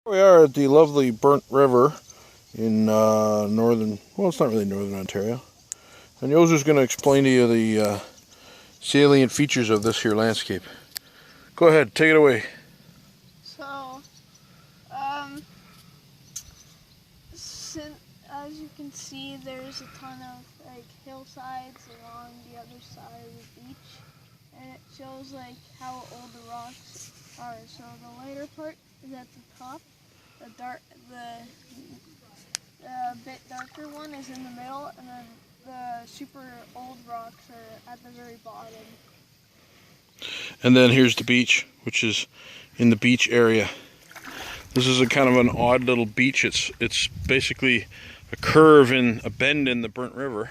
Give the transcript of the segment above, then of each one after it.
We are at the lovely Burnt River in northern, well, it's not really northern Ontario. And Yosu's going to explain to you the salient features of this here landscape. Go ahead, take it away. So, as you can see, there's a ton of like hillsides along the other side of the beach, and it shows like how old the rocks are. So the lighter part is at the top. The bit darker one is in the middle, and then the super old rocks are at the very bottom. And then here's the beach, which is in the beach area. This is a kind of an odd little beach. It's basically a curve in a bend in the Burnt River,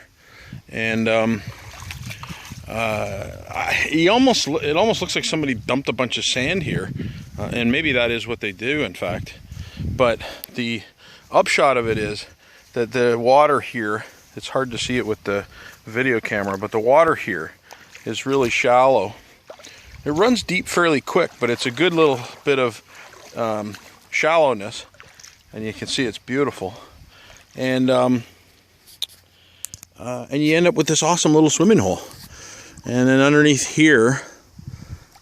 and it almost looks like somebody dumped a bunch of sand here, and maybe that is what they do, in fact. But the upshot of it is that the water here, it's hard to see it with the video camera, but the water here is really shallow. It runs deep fairly quick, but it's a good little bit of shallowness, and you can see it's beautiful. And you end up with this awesome little swimming hole. And then underneath here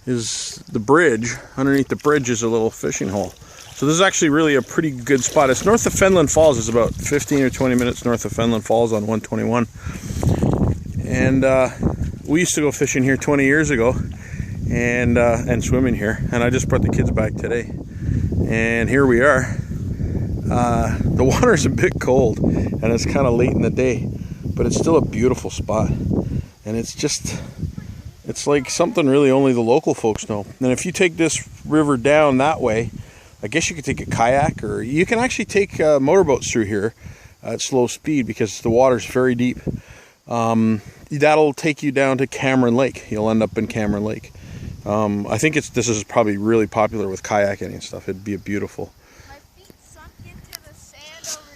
is the bridge. Underneath the bridge is a little fishing hole. So this is actually really a pretty good spot. It's north of Fenelon Falls. It's about 15 or 20 minutes north of Fenelon Falls on 121. And we used to go fishing here 20 years ago and swimming here. And I just brought the kids back today. And here we are. The water's a bit cold and it's kind of late in the day, but it's still a beautiful spot. And it's like something really only the local folks know. And if you take this river down that way, I guess you could take a kayak, or you can actually take motorboats through here at slow speed because the water's very deep. That'll take you down to Cameron Lake. You'll end up in Cameron Lake. I think this is probably really popular with kayaking and stuff. It'd be beautiful. My feet sunk into the sand over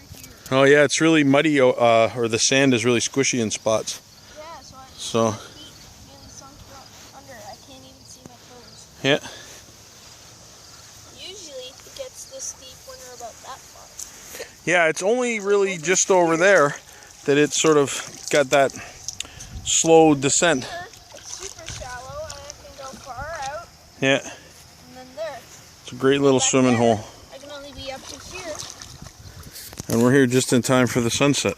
here. Oh yeah, it's really muddy, or the sand is really squishy in spots. Yeah, so my feet really sunk under. I can't even see my toes. Yeah. Usually it gets this steep when you're about that far. Yeah, it's only really just over there that it's sort of got that slow descent. It's super shallow and it can go far out. Yeah. And then there. It's a great little swimming hole. I can only be up to here. And we're here just in time for the sunset.